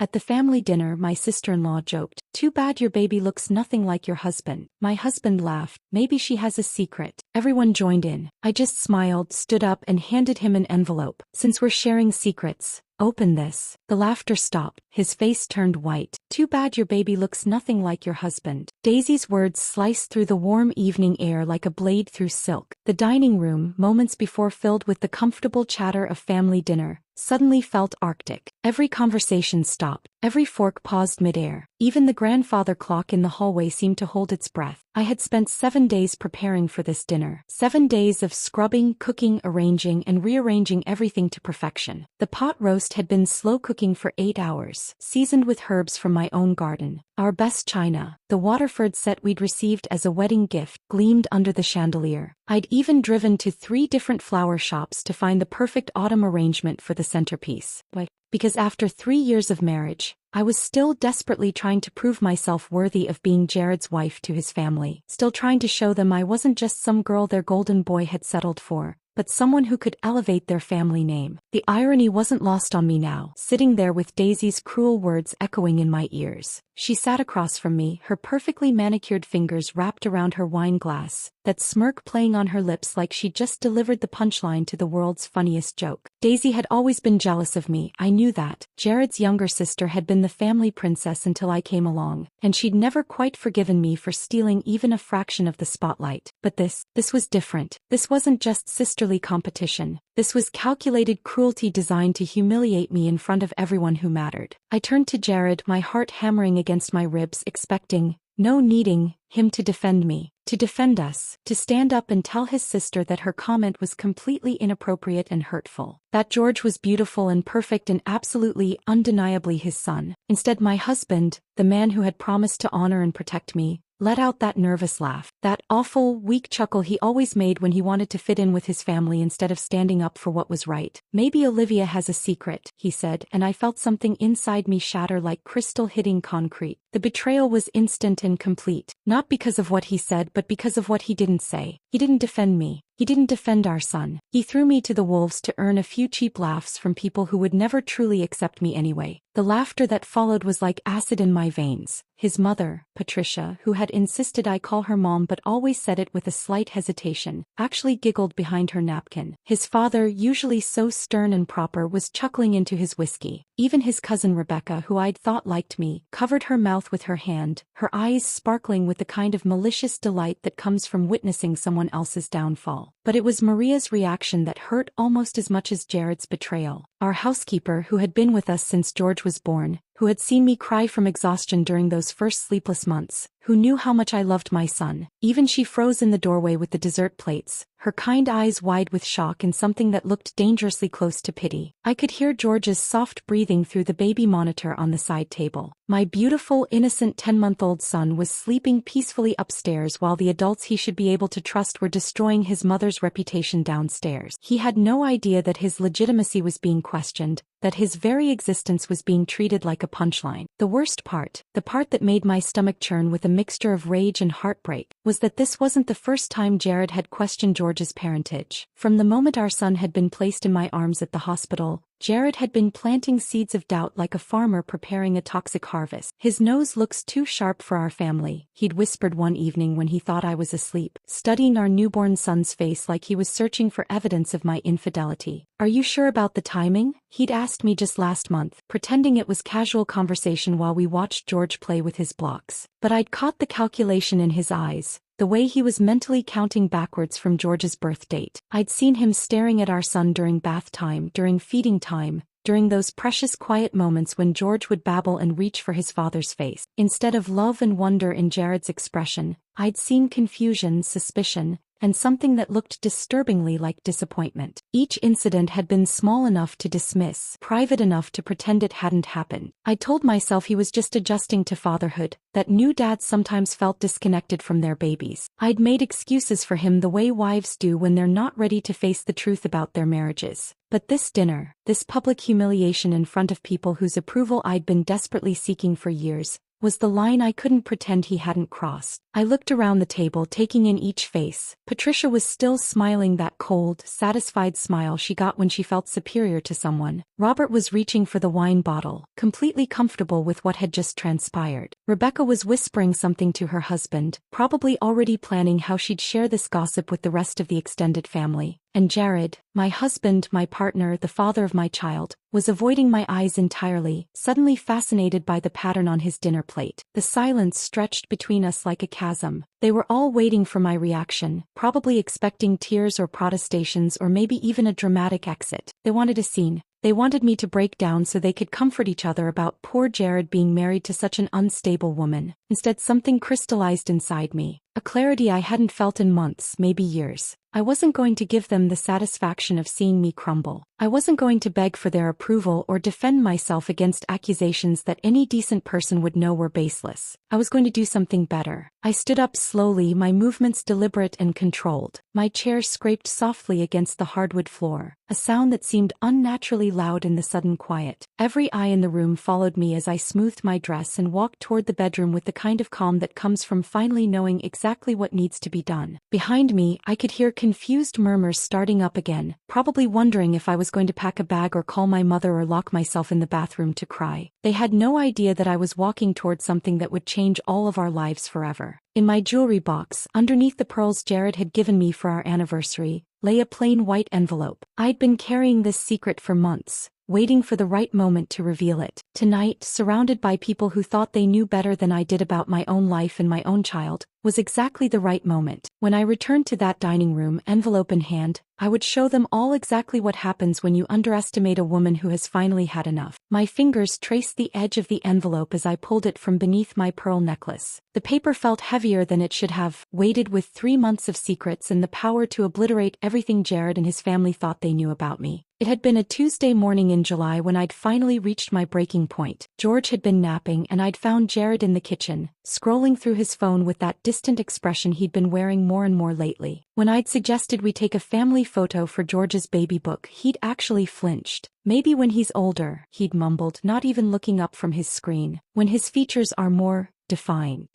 At the family dinner, my sister-in-law joked, "Too bad your baby looks nothing like your husband." My husband laughed, "Maybe she has a secret." Everyone joined in. I just smiled, stood up and handed him an envelope. "Since we're sharing secrets, open this." The laughter stopped. His face turned white. "Too bad your baby looks nothing like your husband." Daisy's words sliced through the warm evening air like a blade through silk. The dining room, moments before filled with the comfortable chatter of family dinner, suddenly felt arctic. Every conversation stopped. Every fork paused midair. Even the grandfather clock in the hallway seemed to hold its breath. I had spent 7 days preparing for this dinner. 7 days of scrubbing, cooking, arranging, and rearranging everything to perfection. The pot roast had been slow cooking for 8 hours, seasoned with herbs from my own garden. Our best china, the Waterford set we'd received as a wedding gift, gleamed under the chandelier. I'd even driven to 3 different flower shops to find the perfect autumn arrangement for the centerpiece. Because after 3 years of marriage, I was still desperately trying to prove myself worthy of being Jared's wife to his family. Still trying to show them I wasn't just some girl their golden boy had settled for, but someone who could elevate their family name. The irony wasn't lost on me now, sitting there with Daisy's cruel words echoing in my ears. She sat across from me, her perfectly manicured fingers wrapped around her wine glass, that smirk playing on her lips like she'd just delivered the punchline to the world's funniest joke. Daisy had always been jealous of me, I knew that. Jared's younger sister had been the family princess until I came along, and she'd never quite forgiven me for stealing even a fraction of the spotlight. But this was different. This wasn't just sisterly competition. This was calculated cruelty designed to humiliate me in front of everyone who mattered. I turned to Jared, my heart hammering against my ribs, expecting, no, needing, him to defend me, to defend us, to stand up and tell his sister that her comment was completely inappropriate and hurtful, that George was beautiful and perfect and absolutely, undeniably his son. Instead, my husband, the man who had promised to honor and protect me, let out that nervous laugh, that awful, weak chuckle he always made when he wanted to fit in with his family instead of standing up for what was right. "Maybe Olivia has a secret," he said, and I felt something inside me shatter like crystal hitting concrete. The betrayal was instant and complete, not because of what he said but because of what he didn't say. He didn't defend me. He didn't defend our son. He threw me to the wolves to earn a few cheap laughs from people who would never truly accept me anyway. The laughter that followed was like acid in my veins. His mother, Patricia, who had insisted I call her mom but always said it with a slight hesitation, actually giggled behind her napkin. His father, usually so stern and proper, was chuckling into his whiskey. Even his cousin Rebecca, who I'd thought liked me, covered her mouth with her hand, her eyes sparkling with the kind of malicious delight that comes from witnessing someone else's downfall. But it was Maria's reaction that hurt almost as much as Jared's betrayal. Our housekeeper, who had been with us since George was born, who had seen me cry from exhaustion during those first sleepless months, who knew how much I loved my son. Even she froze in the doorway with the dessert plates, her kind eyes wide with shock and something that looked dangerously close to pity. I could hear George's soft breathing through the baby monitor on the side table. My beautiful, innocent 10-month-old son was sleeping peacefully upstairs while the adults he should be able to trust were destroying his mother's reputation downstairs. He had no idea that his legitimacy was being questioned, that his very existence was being treated like a punchline. The worst part, the part that made my stomach churn with a mixture of rage and heartbreak, was that this wasn't the first time Jared had questioned George's parentage. From the moment our son had been placed in my arms at the hospital, Jared had been planting seeds of doubt like a farmer preparing a toxic harvest. "His nose looks too sharp for our family," he'd whispered one evening when he thought I was asleep, studying our newborn son's face like he was searching for evidence of my infidelity. "Are you sure about the timing?" he'd asked me just last month, pretending it was casual conversation while we watched George play with his blocks. But I'd caught the calculation in his eyes, the way he was mentally counting backwards from George's birth date. I'd seen him staring at our son during bath time, during feeding time, during those precious quiet moments when George would babble and reach for his father's face. Instead of love and wonder in Jared's expression, I'd seen confusion, suspicion, and something that looked disturbingly like disappointment. Each incident had been small enough to dismiss, private enough to pretend it hadn't happened. I told myself he was just adjusting to fatherhood, that new dads sometimes felt disconnected from their babies. I'd made excuses for him the way wives do when they're not ready to face the truth about their marriages. But this dinner, this public humiliation in front of people whose approval I'd been desperately seeking for years, was the line I couldn't pretend he hadn't crossed. I looked around the table, taking in each face. Patricia was still smiling, that cold, satisfied smile she got when she felt superior to someone. Robert was reaching for the wine bottle, completely comfortable with what had just transpired. Rebecca was whispering something to her husband, probably already planning how she'd share this gossip with the rest of the extended family. And Jared, my husband, my partner, the father of my child, was avoiding my eyes entirely, suddenly fascinated by the pattern on his dinner plate. The silence stretched between us like a chasm. They were all waiting for my reaction, probably expecting tears or protestations or maybe even a dramatic exit. They wanted a scene. They wanted me to break down so they could comfort each other about poor Jared being married to such an unstable woman. Instead, something crystallized inside me, a clarity I hadn't felt in months, maybe years. I wasn't going to give them the satisfaction of seeing me crumble. I wasn't going to beg for their approval or defend myself against accusations that any decent person would know were baseless. I was going to do something better. I stood up slowly, my movements deliberate and controlled. My chair scraped softly against the hardwood floor, a sound that seemed unnaturally loud in the sudden quiet. Every eye in the room followed me as I smoothed my dress and walked toward the bedroom with the kind of calm that comes from finally knowing exactly what needs to be done. Behind me, I could hear confused murmurs starting up again, probably wondering if I was going to pack a bag or call my mother or lock myself in the bathroom to cry. They had no idea that I was walking toward something that would change all of our lives forever. In my jewelry box, underneath the pearls Jared had given me for our anniversary, lay a plain white envelope. I'd been carrying this secret for months, waiting for the right moment to reveal it. Tonight, surrounded by people who thought they knew better than I did about my own life and my own child, was exactly the right moment. When I returned to that dining room, envelope in hand, I would show them all exactly what happens when you underestimate a woman who has finally had enough. My fingers traced the edge of the envelope as I pulled it from beneath my pearl necklace. The paper felt heavier than it should have, weighted with 3 months of secrets and the power to obliterate everything Jared and his family thought they knew about me. It had been a Tuesday morning in July when I'd finally reached my breaking point. George had been napping and I'd found Jared in the kitchen, scrolling through his phone with that distant expression he'd been wearing more and more lately. When I'd suggested we take a family photo for George's baby book, he'd actually flinched. Maybe when he's older, he'd mumbled, not even looking up from his screen. When his features are more defined.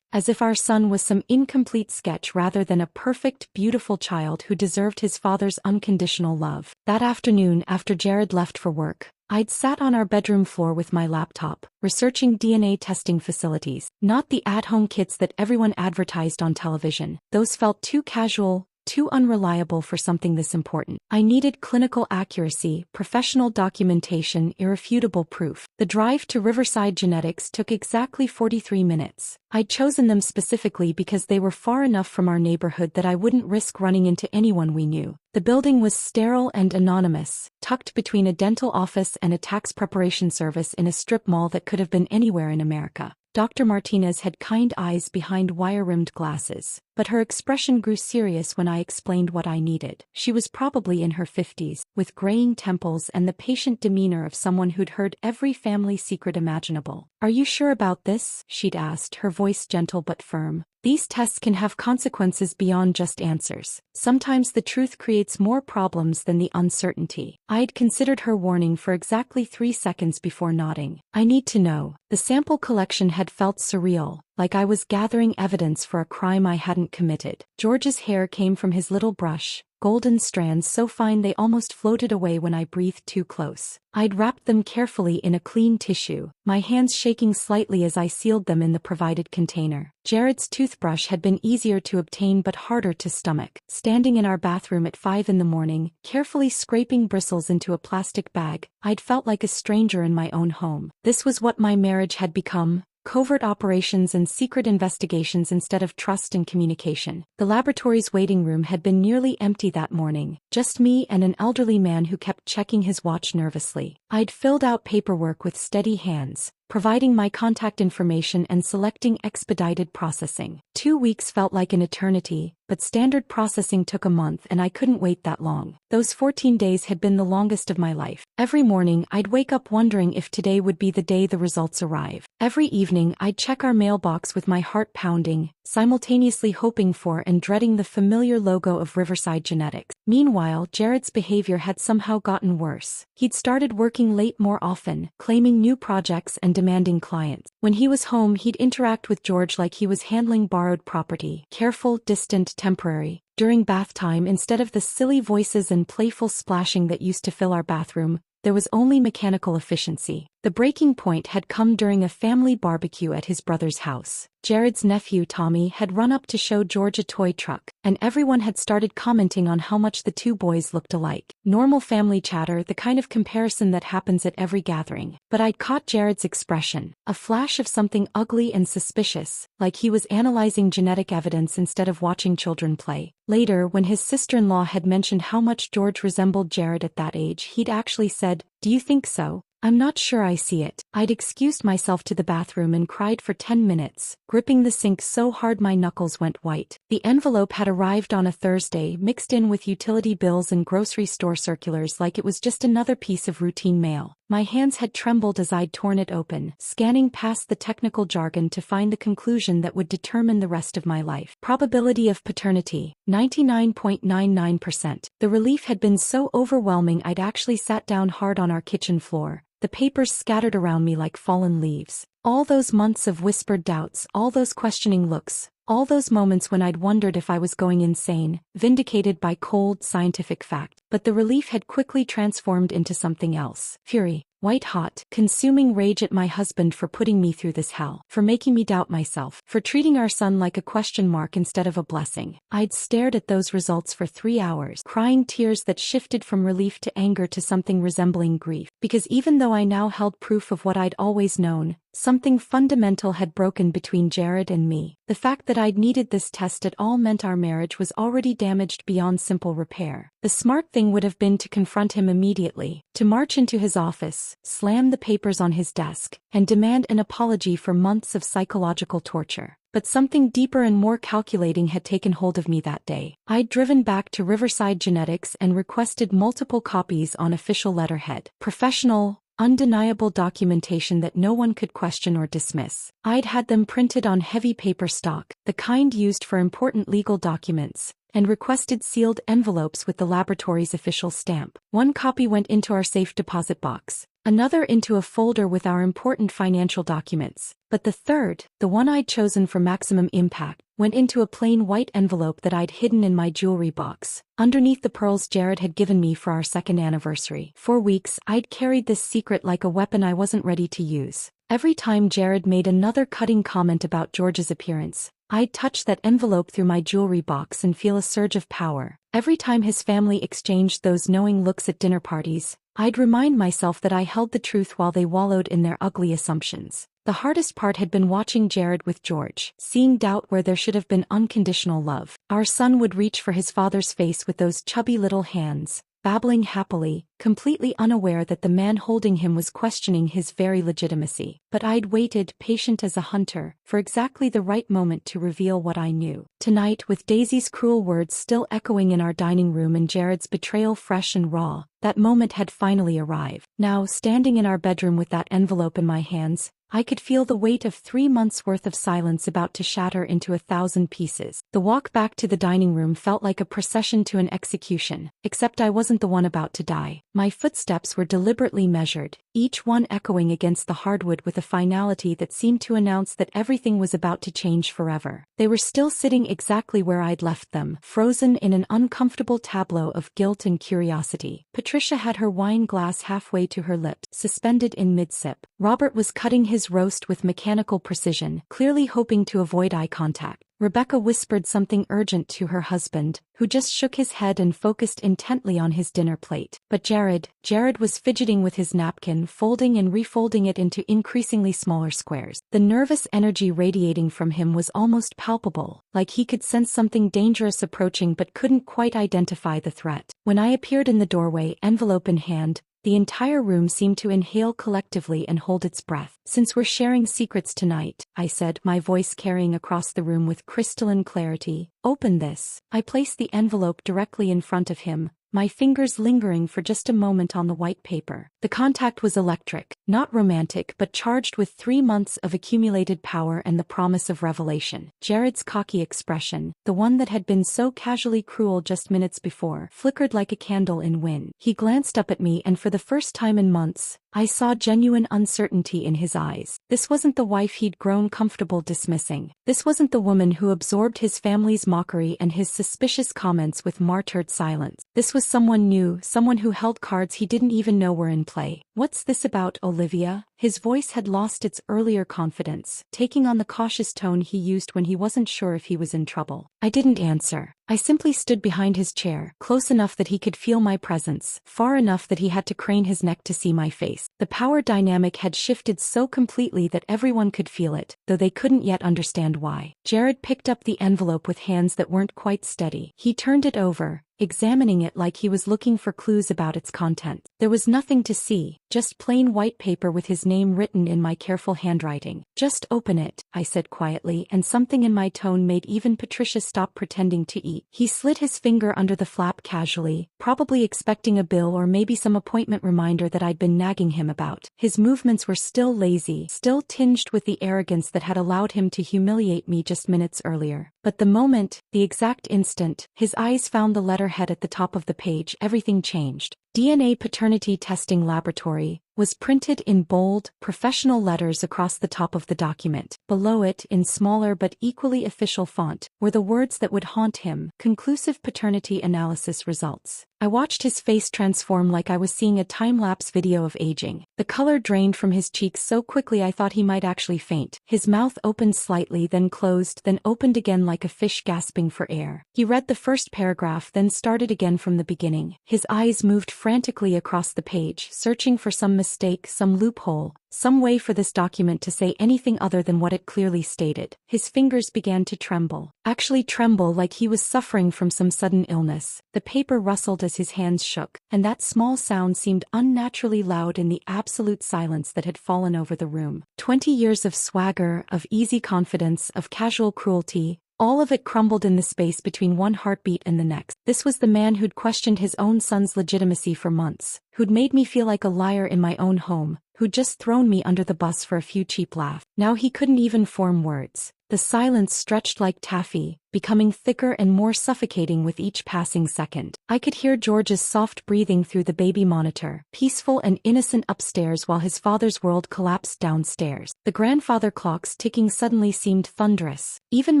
As if our son was some incomplete sketch rather than a perfect, beautiful child who deserved his father's unconditional love. That afternoon, after Jared left for work, I'd sat on our bedroom floor with my laptop, researching DNA testing facilities. Not the at-home kits that everyone advertised on television. Those felt too casual, too unreliable for something this important. I needed clinical accuracy, professional documentation, irrefutable proof. The drive to Riverside Genetics took exactly 43 minutes. I'd chosen them specifically because they were far enough from our neighborhood that I wouldn't risk running into anyone we knew. The building was sterile and anonymous, tucked between a dental office and a tax preparation service in a strip mall that could have been anywhere in America. Dr. Martinez had kind eyes behind wire-rimmed glasses, but her expression grew serious when I explained what I needed. She was probably in her 50s, with graying temples and the patient demeanor of someone who'd heard every family secret imaginable. "Are you sure about this?" she'd asked, her voice gentle but firm. "These tests can have consequences beyond just answers. Sometimes the truth creates more problems than the uncertainty." I'd considered her warning for exactly 3 seconds before nodding. "I need to know." The sample collection had felt surreal, like I was gathering evidence for a crime I hadn't committed. George's hair came from his little brush, golden strands so fine they almost floated away when I breathed too close. I'd wrapped them carefully in a clean tissue, my hands shaking slightly as I sealed them in the provided container. Jared's toothbrush had been easier to obtain but harder to stomach. Standing in our bathroom at 5 in the morning, carefully scraping bristles into a plastic bag, I'd felt like a stranger in my own home. This was what my marriage had become. Covert operations and secret investigations instead of trust and communication. The laboratory's waiting room had been nearly empty that morning, just me and an elderly man who kept checking his watch nervously. I'd filled out paperwork with steady hands, providing my contact information and selecting expedited processing. 2 weeks felt like an eternity, but standard processing took a month and I couldn't wait that long. Those 14 days had been the longest of my life. Every morning, I'd wake up wondering if today would be the day the results arrive. Every evening, I'd check our mailbox with my heart pounding, simultaneously hoping for and dreading the familiar logo of Riverside Genetics. Meanwhile, Jared's behavior had somehow gotten worse. He'd started working late more often, claiming new projects and demanding clients. When he was home, he'd interact with George like he was handling borrowed property. Careful, distant, temporary. During bath time, instead of the silly voices and playful splashing that used to fill our bathroom, there was only mechanical efficiency. The breaking point had come during a family barbecue at his brother's house. Jared's nephew Tommy had run up to show George a toy truck, and everyone had started commenting on how much the two boys looked alike. Normal family chatter, the kind of comparison that happens at every gathering. But I'd caught Jared's expression, a flash of something ugly and suspicious, like he was analyzing genetic evidence instead of watching children play. Later, when his sister-in-law had mentioned how much George resembled Jared at that age, he'd actually said, "Do you think so?" "I'm not sure I see it." I'd excused myself to the bathroom and cried for 10 minutes, gripping the sink so hard my knuckles went white. The envelope had arrived on a Thursday, mixed in with utility bills and grocery store circulars like it was just another piece of routine mail. My hands had trembled as I'd torn it open, scanning past the technical jargon to find the conclusion that would determine the rest of my life. Probability of paternity, 99.99%. The relief had been so overwhelming I'd actually sat down hard on our kitchen floor, the papers scattered around me like fallen leaves. All those months of whispered doubts, all those questioning looks, all those moments when I'd wondered if I was going insane, vindicated by cold, scientific fact. But the relief had quickly transformed into something else. Fury. White-hot, consuming rage at my husband for putting me through this hell, for making me doubt myself, for treating our son like a question mark instead of a blessing. I'd stared at those results for 3 hours, crying tears that shifted from relief to anger to something resembling grief. Because even though I now held proof of what I'd always known, something fundamental had broken between Jared and me. The fact that I'd needed this test at all meant our marriage was already damaged beyond simple repair. The smart thing would have been to confront him immediately, to march into his office, slam the papers on his desk, and demand an apology for months of psychological torture. But something deeper and more calculating had taken hold of me that day. I'd driven back to Riverside Genetics and requested multiple copies on official letterhead. Professional, undeniable documentation that no one could question or dismiss. I'd had them printed on heavy paper stock, the kind used for important legal documents, and requested sealed envelopes with the laboratory's official stamp. One copy went into our safe deposit box, another into a folder with our important financial documents, but the third, the one I'd chosen for maximum impact, went into a plain white envelope that I'd hidden in my jewelry box, underneath the pearls Jared had given me for our second anniversary. For weeks, I'd carried this secret like a weapon I wasn't ready to use. Every time Jared made another cutting comment about George's appearance, I'd touch that envelope through my jewelry box and feel a surge of power. Every time his family exchanged those knowing looks at dinner parties, I'd remind myself that I held the truth while they wallowed in their ugly assumptions. The hardest part had been watching Jared with George, seeing doubt where there should have been unconditional love. Our son would reach for his father's face with those chubby little hands, babbling happily, completely unaware that the man holding him was questioning his very legitimacy. But I'd waited, patient as a hunter, for exactly the right moment to reveal what I knew. Tonight, with Daisy's cruel words still echoing in our dining room and Jared's betrayal fresh and raw, that moment had finally arrived. Now, standing in our bedroom with that envelope in my hands, I could feel the weight of 3 months' worth of silence about to shatter into 1,000 pieces. The walk back to the dining room felt like a procession to an execution, except I wasn't the one about to die. My footsteps were deliberately measured, each one echoing against the hardwood with a finality that seemed to announce that everything was about to change forever. They were still sitting exactly where I'd left them, frozen in an uncomfortable tableau of guilt and curiosity. Patricia had her wine glass halfway to her lips, suspended in mid-sip. Robert was cutting his roast with mechanical precision, clearly hoping to avoid eye contact. Rebecca whispered something urgent to her husband, who just shook his head and focused intently on his dinner plate. But Jared was fidgeting with his napkin, folding and refolding it into increasingly smaller squares. The nervous energy radiating from him was almost palpable, like he could sense something dangerous approaching but couldn't quite identify the threat. When I appeared in the doorway, envelope in hand, the entire room seemed to inhale collectively and hold its breath. "Since we're sharing secrets tonight," I said, my voice carrying across the room with crystalline clarity, "open this." I placed the envelope directly in front of him, my fingers lingering for just a moment on the white paper. The contact was electric, not romantic but charged with 3 months of accumulated power and the promise of revelation. Jared's cocky expression, the one that had been so casually cruel just minutes before, flickered like a candle in wind. He glanced up at me and for the first time in months, I saw genuine uncertainty in his eyes. This wasn't the wife he'd grown comfortable dismissing. This wasn't the woman who absorbed his family's mockery and his suspicious comments with martyred silence. This was someone new, someone who held cards he didn't even know were in play. "What's this about, Olivia?" His voice had lost its earlier confidence, taking on the cautious tone he used when he wasn't sure if he was in trouble. I didn't answer. I simply stood behind his chair, close enough that he could feel my presence, far enough that he had to crane his neck to see my face. The power dynamic had shifted so completely that everyone could feel it, though they couldn't yet understand why. Jared picked up the envelope with hands that weren't quite steady. He turned it over, examining it like he was looking for clues about its content. There was nothing to see, just plain white paper with his name written in my careful handwriting. "Just open it," I said quietly, and something in my tone made even Patricia stop pretending to eat. He slid his finger under the flap casually, probably expecting a bill or maybe some appointment reminder that I'd been nagging him about. His movements were still lazy, still tinged with the arrogance that had allowed him to humiliate me just minutes earlier. But the moment, the exact instant, his eyes found the letterhead at the top of the page, everything changed. DNA Paternity Testing Laboratory was printed in bold, professional letters across the top of the document. Below it, in smaller but equally official font, were the words that would haunt him: conclusive paternity analysis results. I watched his face transform like I was seeing a time-lapse video of aging. The color drained from his cheeks so quickly I thought he might actually faint. His mouth opened slightly, then closed, then opened again like a fish gasping for air. He read the first paragraph, then started again from the beginning. His eyes moved frantically across the page, searching for some mistake, some loophole, some way for this document to say anything other than what it clearly stated. His fingers began to tremble. Actually tremble like he was suffering from some sudden illness. The paper rustled as his hands shook, and that small sound seemed unnaturally loud in the absolute silence that had fallen over the room. 20 years of swagger, of easy confidence, of casual cruelty, all of it crumbled in the space between one heartbeat and the next. This was the man who'd questioned his own son's legitimacy for months, who'd made me feel like a liar in my own home, who'd just thrown me under the bus for a few cheap laughs. Now he couldn't even form words. The silence stretched like taffy, becoming thicker and more suffocating with each passing second. I could hear George's soft breathing through the baby monitor, peaceful and innocent upstairs while his father's world collapsed downstairs. The grandfather clocks ticking suddenly seemed thunderous. Even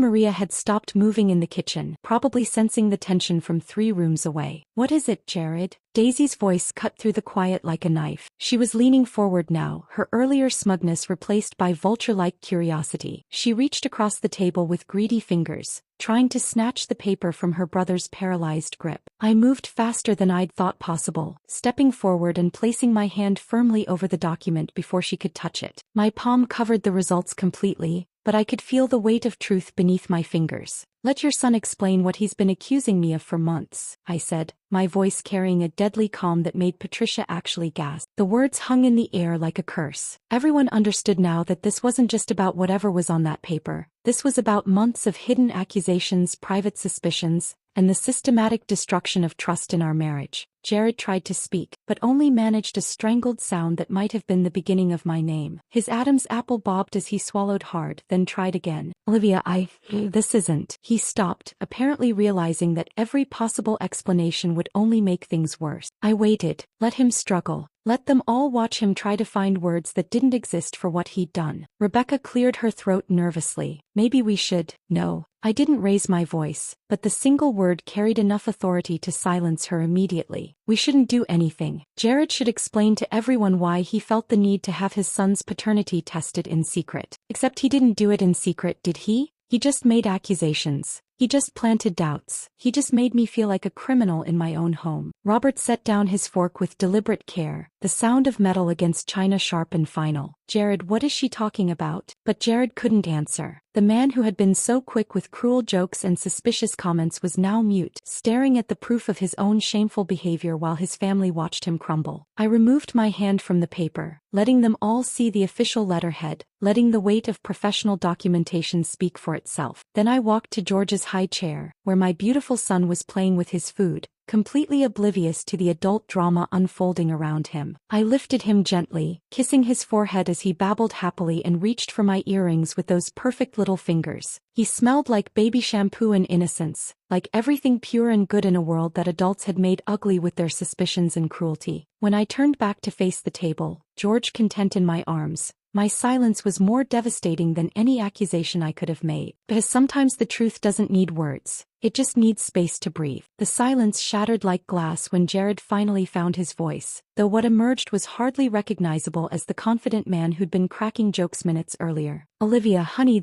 Maria had stopped moving in the kitchen, probably sensing the tension from 3 rooms away. "What is it, Jared?" Daisy's voice cut through the quiet like a knife. She was leaning forward now, her earlier smugness replaced by vulture-like curiosity. She reached across the table with greedy fingers, trying to snatch the paper from her brother's paralyzed grip. I moved faster than I'd thought possible, stepping forward and placing my hand firmly over the document before she could touch it. My palm covered the results completely, but I could feel the weight of truth beneath my fingers. "Let your son explain what he's been accusing me of for months," I said, my voice carrying a deadly calm that made Patricia actually gasp. The words hung in the air like a curse. Everyone understood now that this wasn't just about whatever was on that paper. This was about months of hidden accusations, private suspicions, and the systematic destruction of trust in our marriage. Jared tried to speak, but only managed a strangled sound that might have been the beginning of my name. His Adam's apple bobbed as he swallowed hard, then tried again. "Olivia, this isn't." He stopped, apparently realizing that every possible explanation would only make things worse. I waited, let him struggle. Let them all watch him try to find words that didn't exist for what he'd done. Rebecca cleared her throat nervously. "Maybe we should." "No." I didn't raise my voice, but the single word carried enough authority to silence her immediately. "We shouldn't do anything. Jared should explain to everyone why he felt the need to have his son's paternity tested in secret. Except he didn't do it in secret, did he? He just made accusations. He just planted doubts. He just made me feel like a criminal in my own home." Robert set down his fork with deliberate care, the sound of metal against china sharp and final. "Jared, what is she talking about?" But Jared couldn't answer. The man who had been so quick with cruel jokes and suspicious comments was now mute, staring at the proof of his own shameful behavior while his family watched him crumble. I removed my hand from the paper, letting them all see the official letterhead, letting the weight of professional documentation speak for itself. Then I walked to George's high chair, where my beautiful son was playing with his food, completely oblivious to the adult drama unfolding around him. I lifted him gently, kissing his forehead as he babbled happily and reached for my earrings with those perfect little fingers. He smelled like baby shampoo and innocence, like everything pure and good in a world that adults had made ugly with their suspicions and cruelty. When I turned back to face the table, George content in my arms, my silence was more devastating than any accusation I could have made. Because sometimes the truth doesn't need words. It just needs space to breathe. The silence shattered like glass when Jared finally found his voice, though what emerged was hardly recognizable as the confident man who'd been cracking jokes minutes earlier. "Olivia, honey,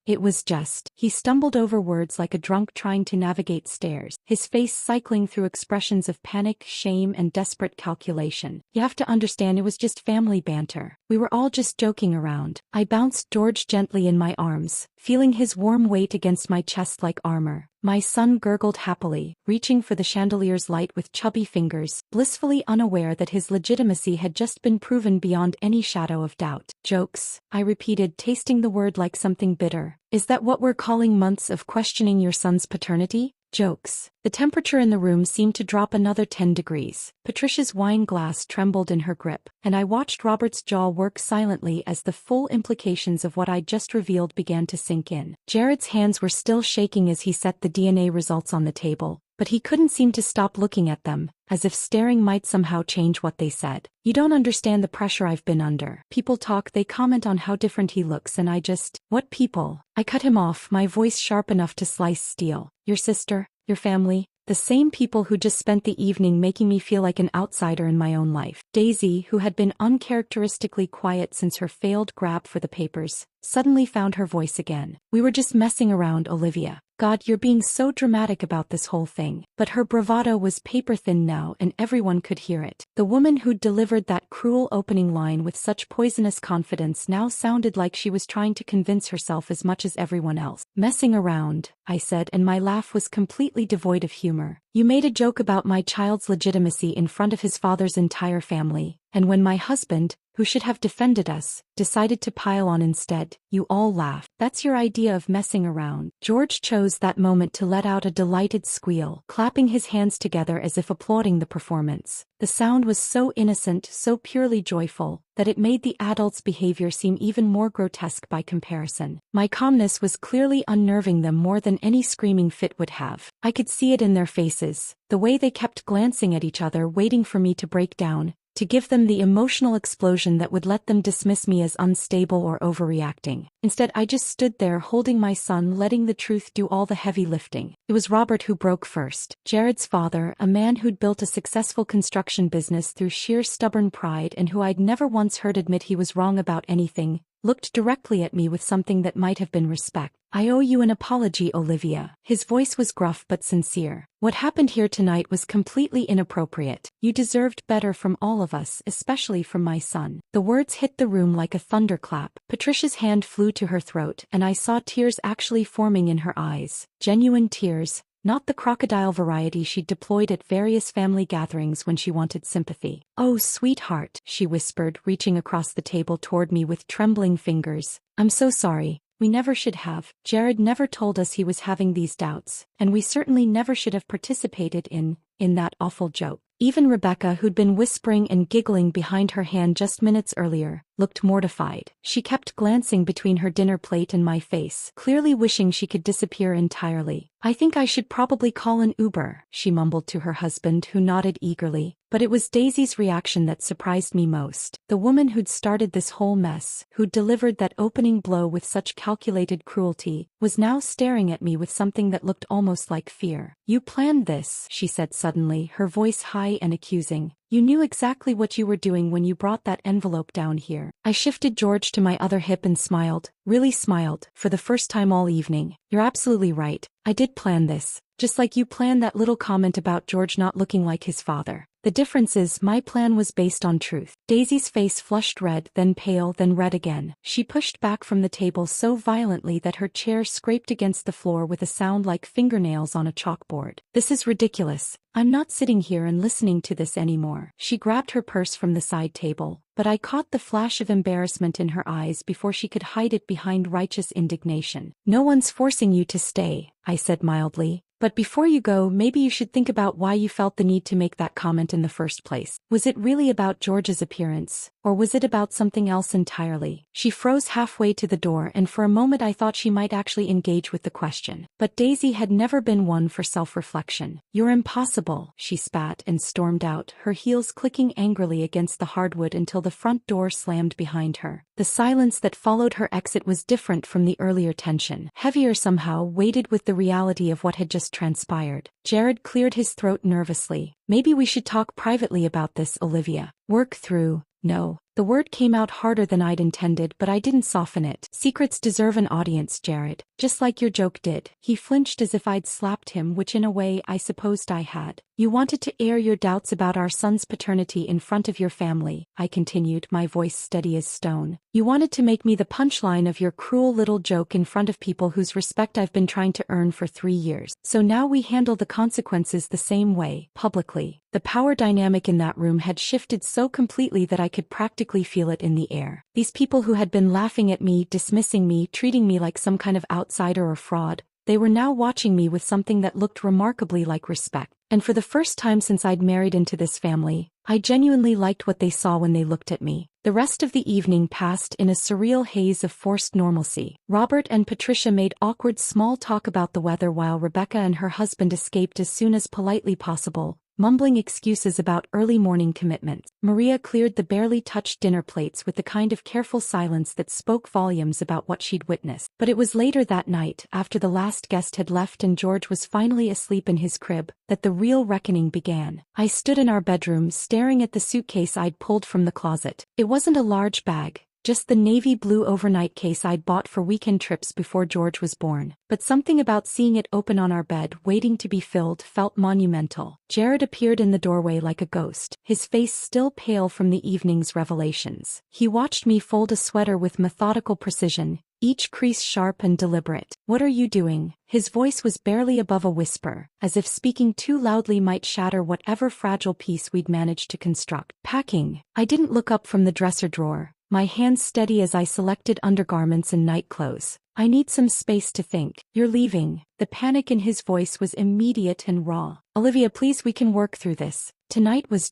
it was just." He stumbled over words like a drunk trying to navigate stairs, his face cycling through expressions of panic, shame, and desperate calculation. "You have to understand, it was just family banter. We were all just joking around." I bounced George gently in my arms, feeling his warm weight against my chest like armor. My son gurgled happily, reaching for the chandelier's light with chubby fingers, blissfully unaware that his legitimacy had just been proven beyond any shadow of doubt. "Jokes," I repeated, tasting the word like something bitter. "Is that what we're calling months of questioning your son's paternity? Jokes." The temperature in the room seemed to drop another 10 degrees. Patricia's wine glass trembled in her grip, and I watched Robert's jaw work silently as the full implications of what I'd just revealed began to sink in. Jared's hands were still shaking as he set the DNA results on the table, but he couldn't seem to stop looking at them, as if staring might somehow change what they said. "You don't understand the pressure I've been under. People talk, they comment on how different he looks, and I just..." "What people?" I cut him off, my voice sharp enough to slice steel. "Your sister, your family, the same people who just spent the evening making me feel like an outsider in my own life." Daisy, who had been uncharacteristically quiet since her failed grab for the papers, suddenly found her voice again. "We were just messing around, Olivia. God, you're being so dramatic about this whole thing." But her bravado was paper-thin now, and everyone could hear it. The woman who'd delivered that cruel opening line with such poisonous confidence now sounded like she was trying to convince herself as much as everyone else. "Messing around," I said, and my laugh was completely devoid of humor. "You made a joke about my child's legitimacy in front of his father's entire family, and when my husband, who should have defended us, decided to pile on instead, you all laughed. That's your idea of messing around." George chose that moment to let out a delighted squeal, clapping his hands together as if applauding the performance. The sound was so innocent, so purely joyful, that it made the adult's behavior seem even more grotesque by comparison. My calmness was clearly unnerving them more than any screaming fit would have. I could see it in their faces, the way they kept glancing at each other, waiting for me to break down, to give them the emotional explosion that would let them dismiss me as unstable or overreacting. Instead, I just stood there holding my son, letting the truth do all the heavy lifting. It was Robert who broke first. Jared's father, a man who'd built a successful construction business through sheer stubborn pride and who I'd never once heard admit he was wrong about anything, looked directly at me with something that might have been respect. "I owe you an apology, Olivia." His voice was gruff but sincere. "What happened here tonight was completely inappropriate. You deserved better from all of us, especially from my son." The words hit the room like a thunderclap. Patricia's hand flew to her throat, and I saw tears actually forming in her eyes. Genuine tears, not the crocodile variety she'd deployed at various family gatherings when she wanted sympathy. "Oh, sweetheart," she whispered, reaching across the table toward me with trembling fingers. "I'm so sorry. We never should have. Jared never told us he was having these doubts, and we certainly never should have participated in that awful joke." Even Rebecca, who'd been whispering and giggling behind her hand just minutes earlier, looked mortified. She kept glancing between her dinner plate and my face, clearly wishing she could disappear entirely. "I think I should probably call an Uber," she mumbled to her husband, who nodded eagerly. But it was Daisy's reaction that surprised me most. The woman who'd started this whole mess, who'd delivered that opening blow with such calculated cruelty, was now staring at me with something that looked almost like fear. "You planned this," she said suddenly, her voice high and accusing. "You knew exactly what you were doing when you brought that envelope down here." I shifted George to my other hip and smiled, really smiled, for the first time all evening. "You're absolutely right. I did plan this. Just like you planned that little comment about George not looking like his father. The difference is my plan was based on truth." Daisy's face flushed red, then pale, then red again. She pushed back from the table so violently that her chair scraped against the floor with a sound like fingernails on a chalkboard. "This is ridiculous. I'm not sitting here and listening to this anymore." She grabbed her purse from the side table, but I caught the flash of embarrassment in her eyes before she could hide it behind righteous indignation. "No one's forcing you to stay," I said mildly. But before you go, maybe you should think about why you felt the need to make that comment in the first place. Was it really about George's appearance, or was it about something else entirely? She froze halfway to the door, and for a moment I thought she might actually engage with the question. But Daisy had never been one for self-reflection. "You're impossible," she spat and stormed out, her heels clicking angrily against the hardwood until the front door slammed behind her. The silence that followed her exit was different from the earlier tension, heavier somehow, weighted with the reality of what had just transpired. Jared cleared his throat nervously. "Maybe we should talk privately about this, Olivia. Work through." No. The word came out harder than I'd intended, but I didn't soften it. "Secrets deserve an audience, Jared. Just like your joke did." He flinched as if I'd slapped him, which in a way I supposed I had. "You wanted to air your doubts about our son's paternity in front of your family," I continued, my voice steady as stone. "You wanted to make me the punchline of your cruel little joke in front of people whose respect I've been trying to earn for 3 years. So now we handle the consequences the same way, publicly." The power dynamic in that room had shifted so completely that I could practically feel it in the air. These people who had been laughing at me, dismissing me, treating me like some kind of outsider or fraud, they were now watching me with something that looked remarkably like respect. And for the first time since I'd married into this family, I genuinely liked what they saw when they looked at me. The rest of the evening passed in a surreal haze of forced normalcy. Robert and Patricia made awkward small talk about the weather while Rebecca and her husband escaped as soon as politely possible, mumbling excuses about early morning commitments. Maria cleared the barely touched dinner plates with the kind of careful silence that spoke volumes about what she'd witnessed. But it was later that night, after the last guest had left and George was finally asleep in his crib, that the real reckoning began. I stood in our bedroom staring at the suitcase I'd pulled from the closet. It wasn't a large bag, just the navy blue overnight case I'd bought for weekend trips before George was born. But something about seeing it open on our bed, waiting to be filled, felt monumental. Jared appeared in the doorway like a ghost, his face still pale from the evening's revelations. He watched me fold a sweater with methodical precision, each crease sharp and deliberate. "What are you doing?" His voice was barely above a whisper, as if speaking too loudly might shatter whatever fragile peace we'd managed to construct. "Packing." I didn't look up from the dresser drawer, my hands steady as I selected undergarments and nightclothes. "I need some space to think." "You're leaving." The panic in his voice was immediate and raw. "Olivia, please, we can work through this. Tonight was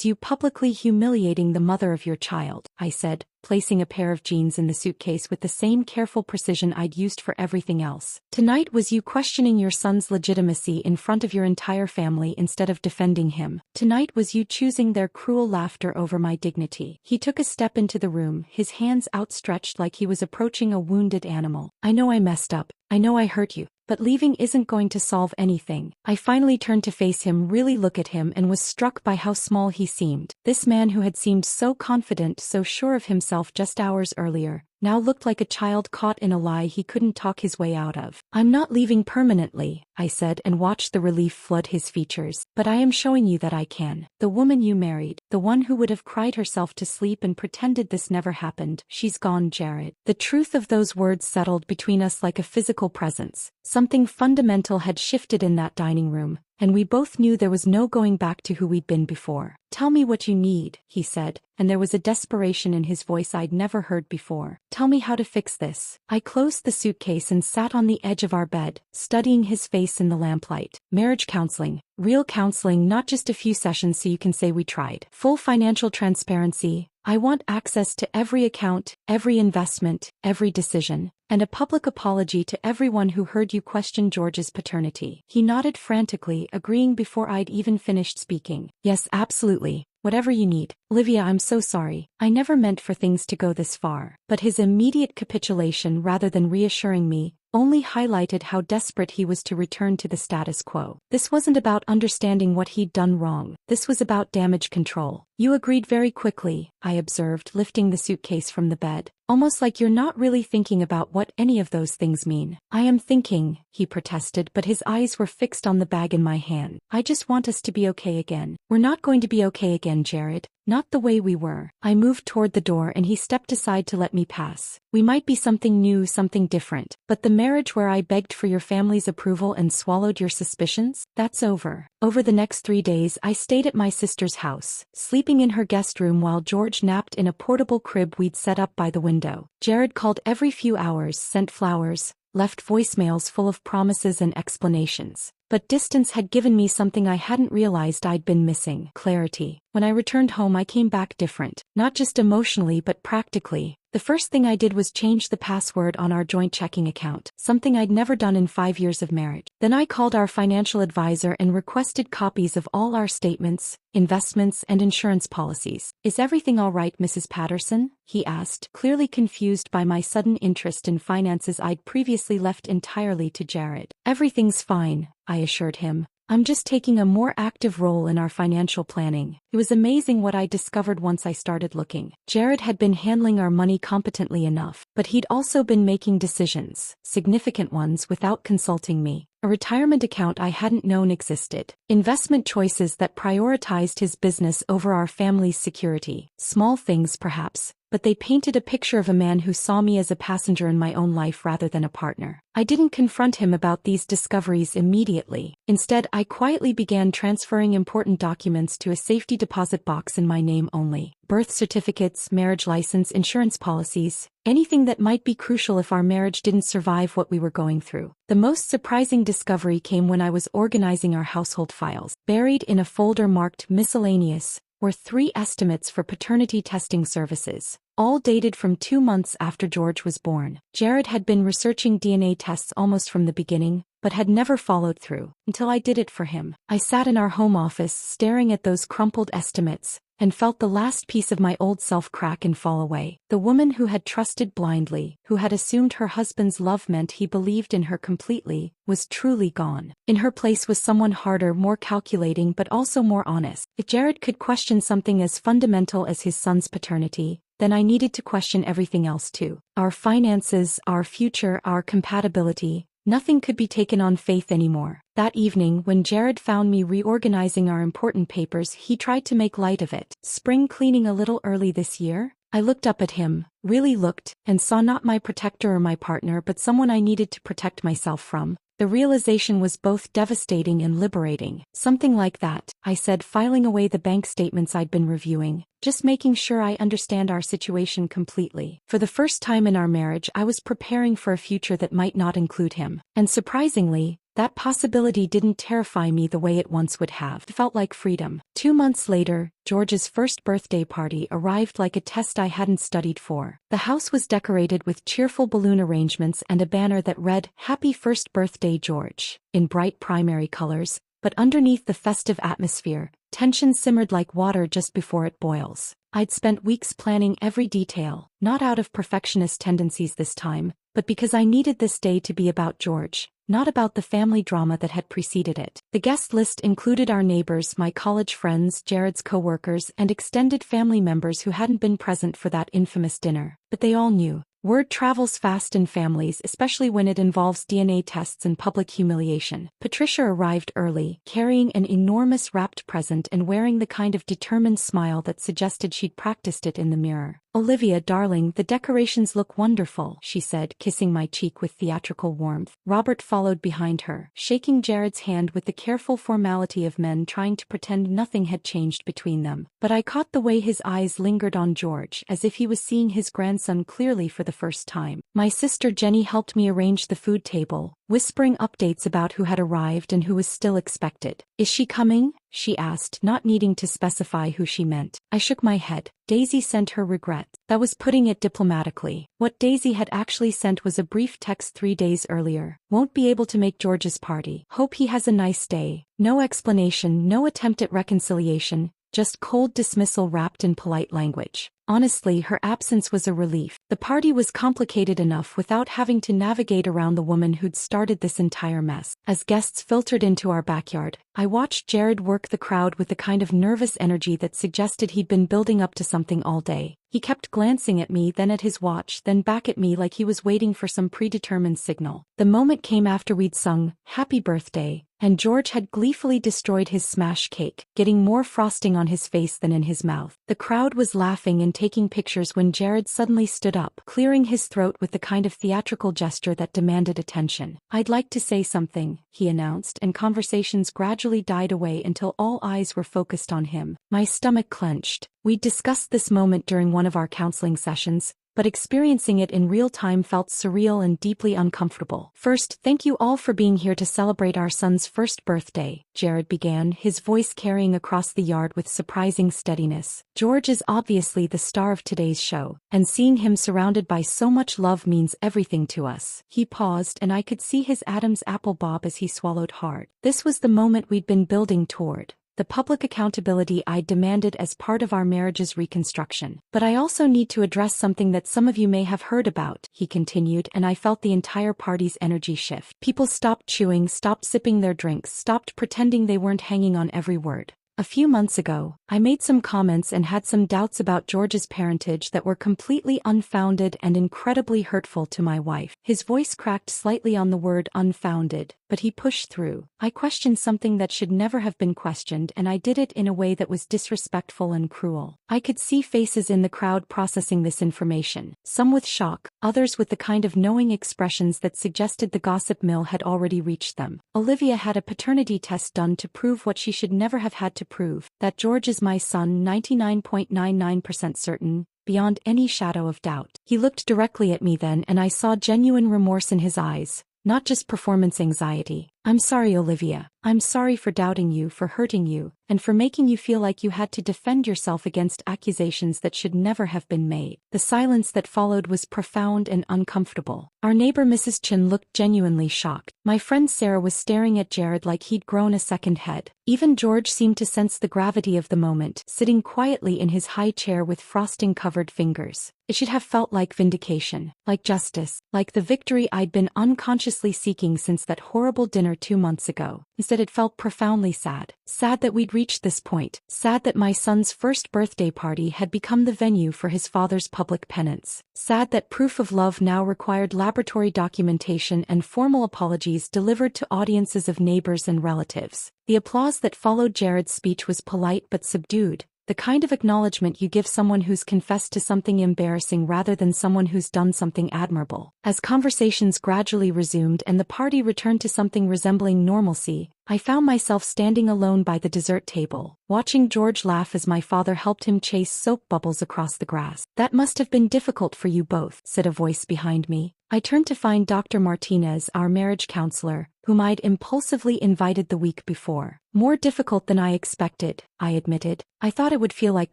you publicly humiliating the mother of your child," I said, placing a pair of jeans in the suitcase with the same careful precision I'd used for everything else. "Tonight was you questioning your son's legitimacy in front of your entire family instead of defending him. Tonight was you choosing their cruel laughter over my dignity." He took a step into the room, his hands outstretched like he was approaching a wounded animal. "I know I messed up. I know I hurt you. But leaving isn't going to solve anything." I finally turned to face him, really look at him, and was struck by how small he seemed. This man who had seemed so confident, so sure of himself just hours earlier, now looked like a child caught in a lie he couldn't talk his way out of. "I'm not leaving permanently," I said, and watched the relief flood his features. "But I am showing you that I can. The woman you married, the one who would have cried herself to sleep and pretended this never happened, she's gone, Jared." The truth of those words settled between us like a physical presence. Something fundamental had shifted in that dining room, and we both knew there was no going back to who we'd been before. "Tell me what you need," he said, and there was a desperation in his voice I'd never heard before. "Tell me how to fix this." I closed the suitcase and sat on the edge of our bed, studying his face in the lamplight. "Marriage counseling. Real counseling, not just a few sessions so you can say we tried. Full financial transparency. I want access to every account, every investment, every decision. And a public apology to everyone who heard you question George's paternity." He nodded frantically, agreeing before I'd even finished speaking. "Yes, absolutely. Whatever you need. Olivia, I'm so sorry. I never meant for things to go this far." But his immediate capitulation, rather than reassuring me, only highlighted how desperate he was to return to the status quo. This wasn't about understanding what he'd done wrong. This was about damage control. "You agreed very quickly," I observed, lifting the suitcase from the bed. "Almost like you're not really thinking about what any of those things mean." "I am thinking," he protested, but his eyes were fixed on the bag in my hand. "I just want us to be okay again." "We're not going to be okay again, Jared. Not the way we were." I moved toward the door and he stepped aside to let me pass. "We might be something new, something different. But the marriage where I begged for your family's approval and swallowed your suspicions? That's over." Over the next 3 days I stayed at my sister's house, sleeping in her guest room while George napped in a portable crib we'd set up by the window. Jared called every few hours, sent flowers, left voicemails full of promises and explanations. But distance had given me something I hadn't realized I'd been missing: clarity. When I returned home, I came back different, not just emotionally but practically. The first thing I did was change the password on our joint checking account, something I'd never done in 5 years of marriage. Then I called our financial advisor and requested copies of all our statements, investments, and insurance policies. "Is everything all right, Mrs. Patterson?" he asked, clearly confused by my sudden interest in finances I'd previously left entirely to Jared. "Everything's fine," I assured him. "I'm just taking a more active role in our financial planning." It was amazing what I discovered once I started looking. Jared had been handling our money competently enough, but he'd also been making decisions, significant ones, without consulting me. A retirement account I hadn't known existed. Investment choices that prioritized his business over our family's security. Small things perhaps, but they painted a picture of a man who saw me as a passenger in my own life rather than a partner. I didn't confront him about these discoveries immediately. Instead, I quietly began transferring important documents to a safety deposit box in my name only. Birth certificates, marriage license, insurance policies, anything that might be crucial if our marriage didn't survive what we were going through. The most surprising discovery came when I was organizing our household files. Buried in a folder marked miscellaneous were 3 estimates for paternity testing services, all dated from 2 months after George was born. Jared had been researching DNA tests almost from the beginning, but had never followed through, until I did it for him. I sat in our home office staring at those crumpled estimates, and felt the last piece of my old self crack and fall away. The woman who had trusted blindly, who had assumed her husband's love meant he believed in her completely, was truly gone. In her place was someone harder, more calculating, but also more honest. If Jared could question something as fundamental as his son's paternity, then I needed to question everything else too. Our finances, our future, our compatibility. Nothing could be taken on faith anymore. That evening, when Jared found me reorganizing our important papers, he tried to make light of it. "Spring cleaning a little early this year?" I looked up at him, really looked, and saw not my protector or my partner but someone I needed to protect myself from. The realization was both devastating and liberating. "Something like that," I said, filing away the bank statements I'd been reviewing, just making sure I understand our situation completely. For the first time in our marriage, I was preparing for a future that might not include him. And surprisingly, that possibility didn't terrify me the way it once would have. It felt like freedom. 2 months later, George's first birthday party arrived like a test I hadn't studied for. The house was decorated with cheerful balloon arrangements and a banner that read, "Happy First Birthday, George," in bright primary colors, but underneath the festive atmosphere, tension simmered like water just before it boils. I'd spent weeks planning every detail, not out of perfectionist tendencies this time, but because I needed this day to be about George, not about the family drama that had preceded it. The guest list included our neighbors, my college friends, Jared's co-workers, and extended family members who hadn't been present for that infamous dinner. But they all knew. Word travels fast in families, especially when it involves DNA tests and public humiliation. Patricia arrived early, carrying an enormous wrapped present and wearing the kind of determined smile that suggested she'd practiced it in the mirror. "Olivia, darling, the decorations look wonderful," she said, kissing my cheek with theatrical warmth. Robert followed behind her, shaking Jared's hand with the careful formality of men trying to pretend nothing had changed between them. But I caught the way his eyes lingered on George, as if he was seeing his grandson clearly for the first time. My sister Jenny helped me arrange the food table, whispering updates about who had arrived and who was still expected. "Is she coming?" she asked, not needing to specify who she meant. I shook my head. Daisy sent her regrets. That was putting it diplomatically. What Daisy had actually sent was a brief text 3 days earlier. "Won't be able to make George's party. Hope he has a nice day." No explanation, no attempt at reconciliation, just cold dismissal wrapped in polite language. Honestly, her absence was a relief. The party was complicated enough without having to navigate around the woman who'd started this entire mess. As guests filtered into our backyard, I watched Jared work the crowd with the kind of nervous energy that suggested he'd been building up to something all day. He kept glancing at me, then at his watch, then back at me like he was waiting for some predetermined signal. The moment came after we'd sung, "Happy Birthday," and George had gleefully destroyed his smash cake, getting more frosting on his face than in his mouth. The crowd was laughing and taking pictures when Jared suddenly stood up, clearing his throat with the kind of theatrical gesture that demanded attention. "I'd like to say something," he announced, and conversations gradually died away until all eyes were focused on him. My stomach clenched. We'd discussed this moment during one of our counseling sessions, but experiencing it in real time felt surreal and deeply uncomfortable. "First, thank you all for being here to celebrate our son's first birthday," Jared began, his voice carrying across the yard with surprising steadiness. "George is obviously the star of today's show, and seeing him surrounded by so much love means everything to us." He paused, and I could see his Adam's apple bob as he swallowed hard. This was the moment we'd been building toward. The public accountability I demanded as part of our marriage's reconstruction. "But I also need to address something that some of you may have heard about," he continued, and I felt the entire party's energy shift. People stopped chewing, stopped sipping their drinks, stopped pretending they weren't hanging on every word. "A few months ago, I made some comments and had some doubts about George's parentage that were completely unfounded and incredibly hurtful to my wife." His voice cracked slightly on the word unfounded, but he pushed through. "I questioned something that should never have been questioned, and I did it in a way that was disrespectful and cruel." I could see faces in the crowd processing this information, some with shock, others with the kind of knowing expressions that suggested the gossip mill had already reached them. "Olivia had a paternity test done to prove what she should never have had to prove, that George is my son, 99.99% certain, beyond any shadow of doubt." He looked directly at me then, and I saw genuine remorse in his eyes, not just performance anxiety. "I'm sorry, Olivia. I'm sorry for doubting you, for hurting you, and for making you feel like you had to defend yourself against accusations that should never have been made." The silence that followed was profound and uncomfortable. Our neighbor Mrs. Chin looked genuinely shocked. My friend Sarah was staring at Jared like he'd grown a second head. Even George seemed to sense the gravity of the moment, sitting quietly in his high chair with frosting-covered fingers. It should have felt like vindication, like justice, like the victory I'd been unconsciously seeking since that horrible dinner 2 months ago. Instead, it felt profoundly sad. Sad that we'd reached this point. Sad that my son's first birthday party had become the venue for his father's public penance. Sad that proof of love now required laboratory documentation and formal apologies delivered to audiences of neighbors and relatives. The applause that followed Jared's speech was polite but subdued. The kind of acknowledgement you give someone who's confessed to something embarrassing rather than someone who's done something admirable. As conversations gradually resumed and the party returned to something resembling normalcy, I found myself standing alone by the dessert table, watching George laugh as my father helped him chase soap bubbles across the grass. "That must have been difficult for you both," said a voice behind me. I turned to find Dr. Martinez, our marriage counselor, whom I'd impulsively invited the week before. "More difficult than I expected," I admitted. "I thought it would feel like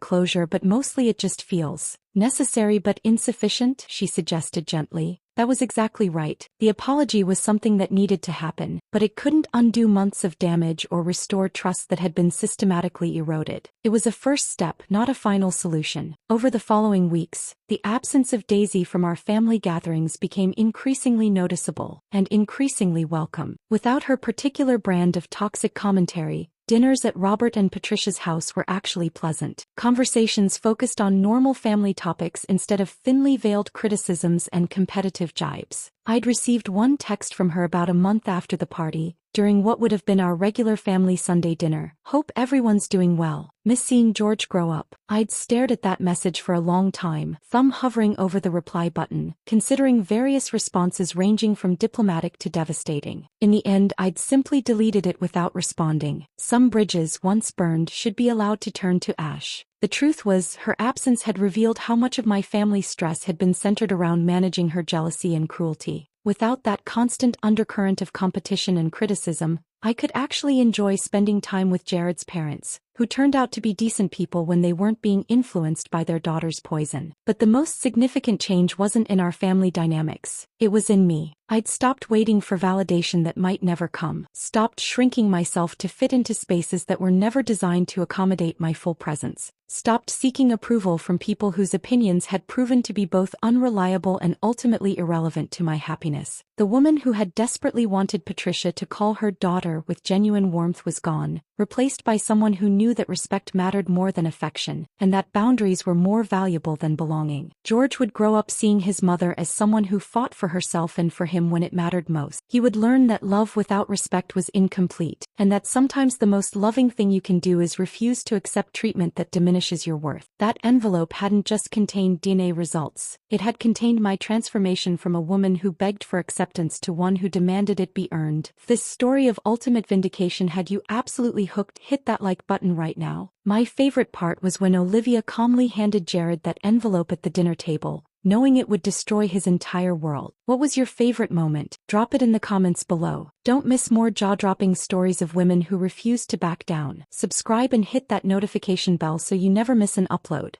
closure, but mostly it just feels necessary but insufficient," she suggested gently. That was exactly right. The apology was something that needed to happen, but it couldn't undo months of damage or restore trust that had been systematically eroded. It was a first step, not a final solution. Over the following weeks, the absence of Daisy from our family gatherings became increasingly noticeable and increasingly welcome. Without her particular brand of toxic commentary, dinners at Robert and Patricia's house were actually pleasant. Conversations focused on normal family topics instead of thinly veiled criticisms and competitive jibes. I'd received one text from her about a month after the party, during what would have been our regular family Sunday dinner. "Hope everyone's doing well. Miss seeing George grow up." I'd stared at that message for a long time, thumb hovering over the reply button, considering various responses ranging from diplomatic to devastating. In the end, I'd simply deleted it without responding. Some bridges once burned should be allowed to turn to ash. The truth was, her absence had revealed how much of my family's stress had been centered around managing her jealousy and cruelty. Without that constant undercurrent of competition and criticism, I could actually enjoy spending time with Jared's parents, who turned out to be decent people when they weren't being influenced by their daughter's poison. But the most significant change wasn't in our family dynamics. It was in me. I'd stopped waiting for validation that might never come, stopped shrinking myself to fit into spaces that were never designed to accommodate my full presence, stopped seeking approval from people whose opinions had proven to be both unreliable and ultimately irrelevant to my happiness. The woman who had desperately wanted Patricia to call her daughter with genuine warmth was gone, replaced by someone who knew that respect mattered more than affection, and that boundaries were more valuable than belonging. George would grow up seeing his mother as someone who fought for herself and for him when it mattered most. He would learn that love without respect was incomplete, and that sometimes the most loving thing you can do is refuse to accept treatment that diminishes your worth. That envelope hadn't just contained DNA results. It had contained my transformation from a woman who begged for acceptance to one who demanded it be earned. This story of ultimate vindication had you absolutely hooked. Hit that like button right now. My favorite part was when Olivia calmly handed Jared that envelope at the dinner table, knowing it would destroy his entire world. What was your favorite moment? Drop it in the comments below. Don't miss more jaw-dropping stories of women who refuse to back down. Subscribe and hit that notification bell so you never miss an upload.